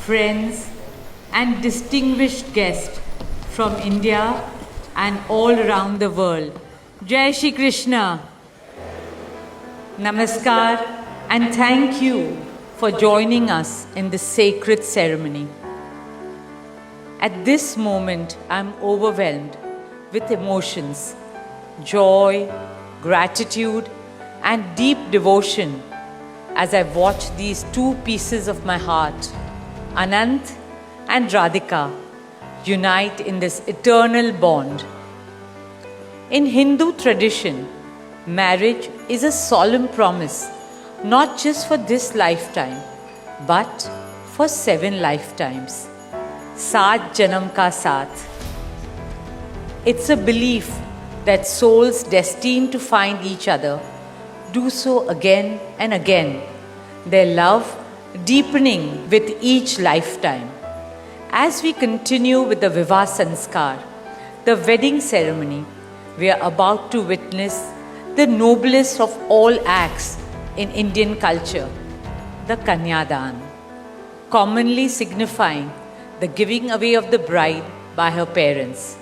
friends, and distinguished guests from India and all around the world. Jai Shri Krishna. Namaskar and thank you for joining us in this sacred ceremony. At this moment, I am overwhelmed with emotions, joy, gratitude, and deep devotion as I watch these two pieces of my heart, Anant and Radhika, unite in this eternal bond. In Hindu tradition, marriage is a solemn promise, not just for this lifetime, but for 7 lifetimes. Saat Janam Ka Saath. It's a belief that souls destined to find each other do so again and again, their love deepening with each lifetime. As we continue with the Vivah Sanskar, the wedding ceremony, we are about to witness the noblest of all acts in Indian culture, the Kanyadan, commonly signifying the giving away of the bride by her parents.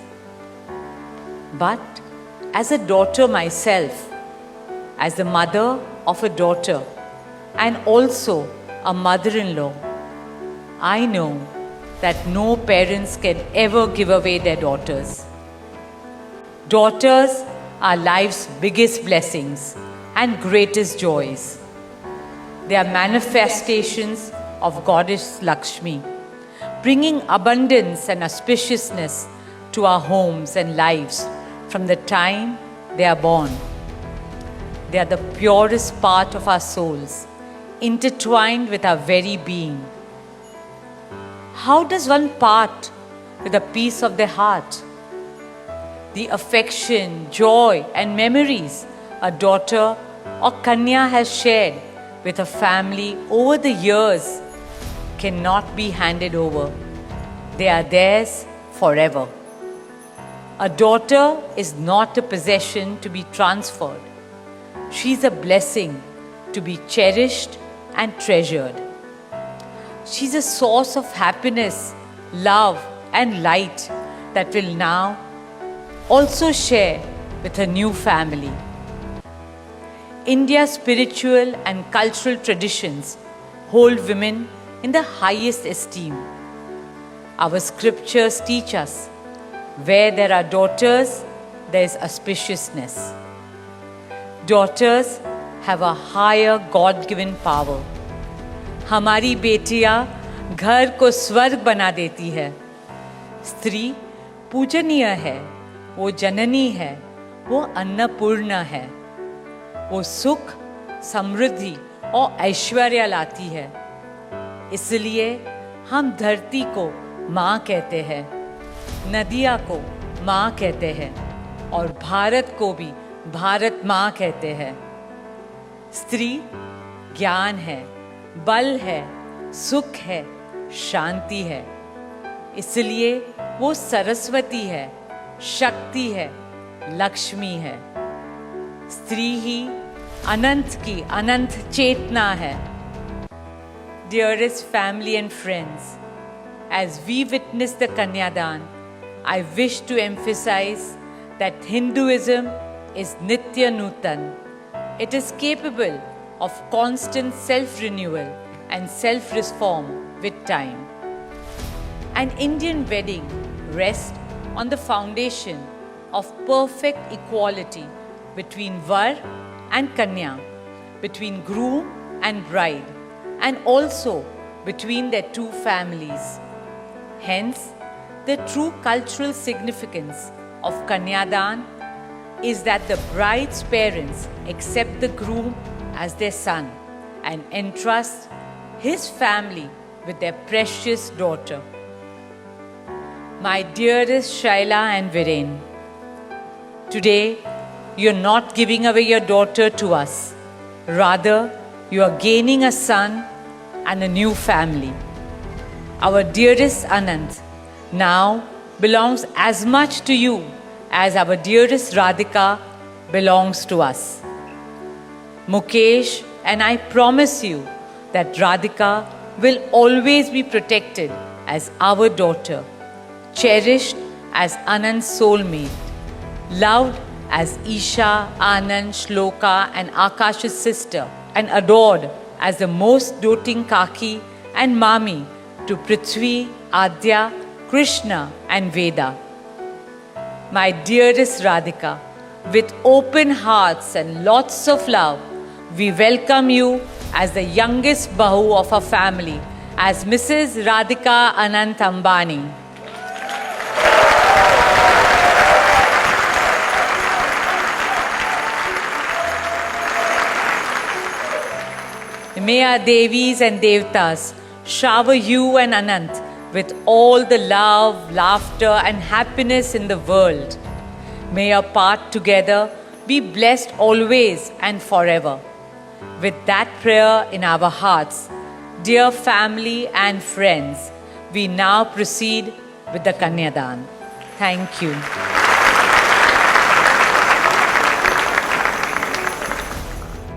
But as a daughter myself, as the mother of a daughter and also a mother-in-law, I know that no parents can ever give away their daughters. Daughters are life's biggest blessings and greatest joys. They are manifestations of Goddess Lakshmi, bringing abundance and auspiciousness to our homes and lives from the time they are born. They are the purest part of our souls, intertwined with our very being. How does one part with a piece of their heart? The affection, joy, and memories a daughter or Kanya has shared with her family over the years cannot be handed over. They are theirs forever. A daughter is not a possession to be transferred. She is a blessing to be cherished and treasured. She is a source of happiness, love, and light that will now also share with her new family. India's spiritual and cultural traditions hold women in the highest esteem. Our scriptures teach us, where there are daughters, there is auspiciousness. Daughters have a higher God-given power. हमारी बेटियां घर को स्वर्ग बना देती है. स्त्री पूजनीय है, वो जननी है, वो अन्नपूर्णा है. वो सुख, समृद्धि और ऐश्वर्य लाती है. इसलिए हम धरती को माँ कहते हैं, नदियाँ को माँ कहते हैं और भारत को भी भारत माँ कहते हैं. स्त्री ज्ञान है, बल है, सुख है, शांति है. इसलिए वो सरस्वती है, शक्ति है, लक्ष्मी है. स्त्री ही अनंत की अनंत चेतना है. Dearest family and friends, as we witness the Kanyadan, I wish to emphasize that Hinduism is Nitya Nutan. It is capable of constant self-renewal and self-reform with time. An Indian wedding rests on the foundation of perfect equality between Var and Kanya, between groom and bride, and also between their two families. Hence, the true cultural significance of Kanyadan is that the bride's parents accept the groom as their son and entrust his family with their precious daughter. My dearest Shaila and Viren, today you are not giving away your daughter to us. Rather, you are gaining a son and a new family. Our dearest Anant now belongs as much to you as our dearest Radhika belongs to us. Mukesh and I promise you that Radhika will always be protected as our daughter, cherished as Anand's soulmate, loved as Isha, Anand, Shloka and Akash's sister, and adored as the most doting Kaki and Mami to Prithvi, Adya, Krishna and Veda. My dearest Radhika, with open hearts and lots of love, we welcome you as the youngest Bahu of our family, as Mrs. Radhika Anant Ambani. May our Devis and Devtas shower you and Anant with all the love, laughter and happiness in the world. May your path together be blessed always and forever. With that prayer in our hearts, dear family and friends, we now proceed with the Kanyadan. Thank you.